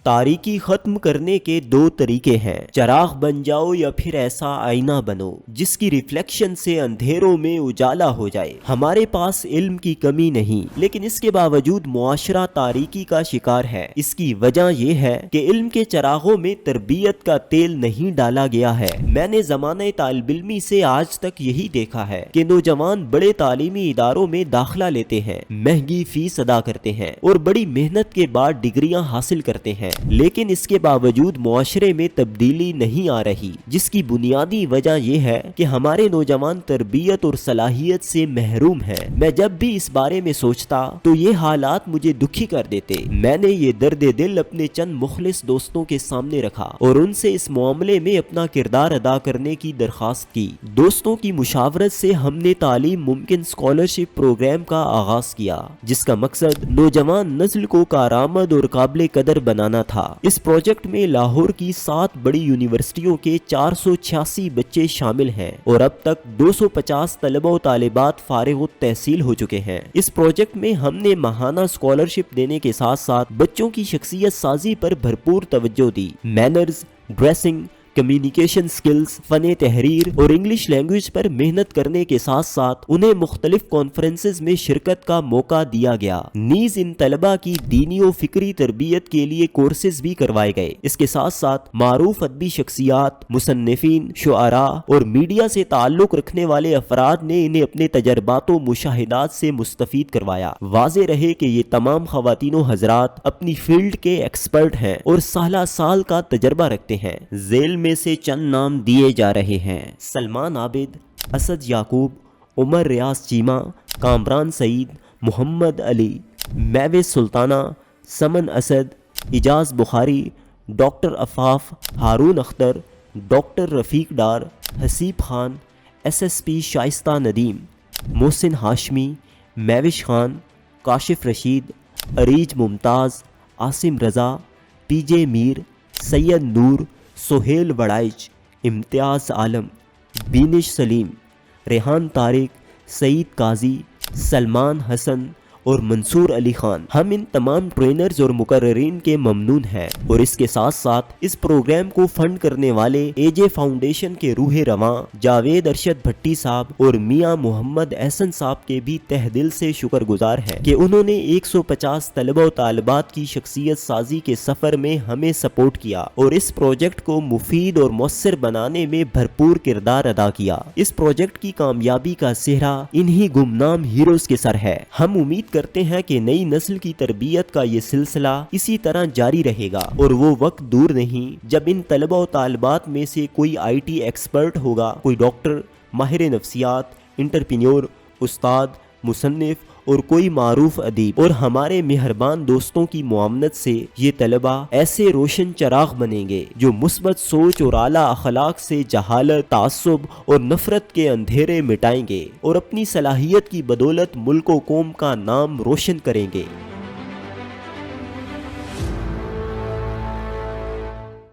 तारीकी खत्म करने के दो तरीके हैं, चराग बन जाओ या फिर ऐसा आईना बनो जिसकी रिफ्लेक्शन से अंधेरों में उजाला हो जाए। हमारे पास इल्म की कमी नहीं, लेकिन इसके बावजूद मुआशरा तारीकी का शिकार है। इसकी वजह यह है कि इल्म के चरागों में तरबियत का तेल नहीं डाला गया है। मैंने ज़माने तालिबिल्मी से आज तक यही देखा है कि नौजवान बड़े तालीमी इदारों में दाखिला लेते हैं, महंगी फीस अदा करते हैं और बड़ी मेहनत के बाद डिग्रियां हासिल करते हैं, लेकिन इसके बावजूद मुआशरे में तब्दीली नहीं आ रही, जिसकी बुनियादी वजह यह है कि हमारे नौजवान तरबियत और सलाहियत से महरूम हैं। मैं जब भी इस बारे में सोचता तो ये हालात मुझे दुखी कर देते। मैंने ये दर्द दिल अपने चंद मुखलिस दोस्तों के सामने रखा और उनसे इस मामले में अपना किरदार अदा करने की दरखास्त की। दोस्तों की मुशावरत से हमने तालीम मुमकिन स्कॉलरशिप प्रोग्राम का आगाज किया, जिसका मकसद नौजवान नस्ल को कारामद और काबिल कदर बनाना था। इस प्रोजेक्ट में लाहौर की 7 बड़ी यूनिवर्सिटियों के 486 बच्चे शामिल हैं और अब तक 250 तलबा और तालिबात फारिग तहसील हो चुके हैं। इस प्रोजेक्ट में हमने माहाना स्कॉलरशिप देने के साथ साथ बच्चों की शख्सियत साजी पर भरपूर तवज्जो दी। मैनर्स, ड्रेसिंग, कम्युनिकेशन स्किल्स, फने तहरीर और इंग्लिश लैंग्वेज पर मेहनत करने के साथ साथ उन्हें मुख्तलिफ कॉन्फ्रेंसेस में शिरकत का मौका दिया गया। नीज इन तलबा की दीनी और फिक्री तरबियत के लिए कोर्सेज भी करवाए गए। इसके साथ साथ मारूफ अदबी शख्सियात, मुसन्निफीन, शुआरा और मीडिया से ताल्लुक रखने वाले अफराद ने इन्हें अपने तजर्बात और मुशाहिदात से मुस्तफीद करवाया। वाज़े रहे कि ये तमाम ख़वातीनो हजरात अपनी फील्ड के एक्सपर्ट हैं और साल का तजर्बा रखते हैं। जेल में से चंद नाम दिए जा रहे हैं: सलमान आबिद, असद याकूब, उमर रियाज चीमा, कामरान सईद, मोहम्मद अली, मैविस सुल्ताना, समन असद, इजाज बुखारी, डॉक्टर अफाफ, हारून अख्तर, डॉक्टर रफ़ीक डार, हसीब खान, SSP शाइस्ता नदीम, मोहसिन हाशमी, मैविश खान, काशिफ रशीद, अरीज मुमताज़, आसिम रज़ा, PJ मीर, सैयद नूर, सोहेल वड़ाइच, इम्तियाज़ आलम, बीनिश सलीम, रेहान तारिक, सईद काजी, सलमान हसन और मंसूर अली खान। हम इन तमाम ट्रेनर्स और मुकर्ररीन के ममनून हैं और इसके साथ साथ इस प्रोग्राम को फंड करने वाले AJ फाउंडेशन के रूह रवां जावेद अरशद भट्टी साहब और मियां मोहम्मद एहसन साहब के भी तह दिल से शुक्रगुजार हैं कि उन्होंने 150 तलबा और तालिबात की शख्सियत साजी के सफर में हमें सपोर्ट किया और इस प्रोजेक्ट को मुफीद और मौसर बनाने में भरपूर किरदार अदा किया। इस प्रोजेक्ट की कामयाबी का सेहरा इन्हीं गुमनाम हीरोज के सर है। हम उम्मीद करते हैं कि नई नस्ल की तरबियत का ये सिलसिला इसी तरह जारी रहेगा और वो वक्त दूर नहीं जब इन तलबा और तालिबात में से कोई IT एक्सपर्ट होगा, कोई डॉक्टर, माहिर नफ्सियात, इंटरप्रेन्योर, उस्ताद, मुसन्निफ और कोई मारूफ अदीब। और हमारे मेहरबान दोस्तों की मुआवनत से ये तलबा ऐसे रोशन चराग बनेंगे जो मुस्बत सोच और आला अखलाक से जहालत, तासुब और नफरत के अंधेरे मिटाएंगे और अपनी सलाहियत की बदौलत मुल्क और कौम का नाम रोशन करेंगे।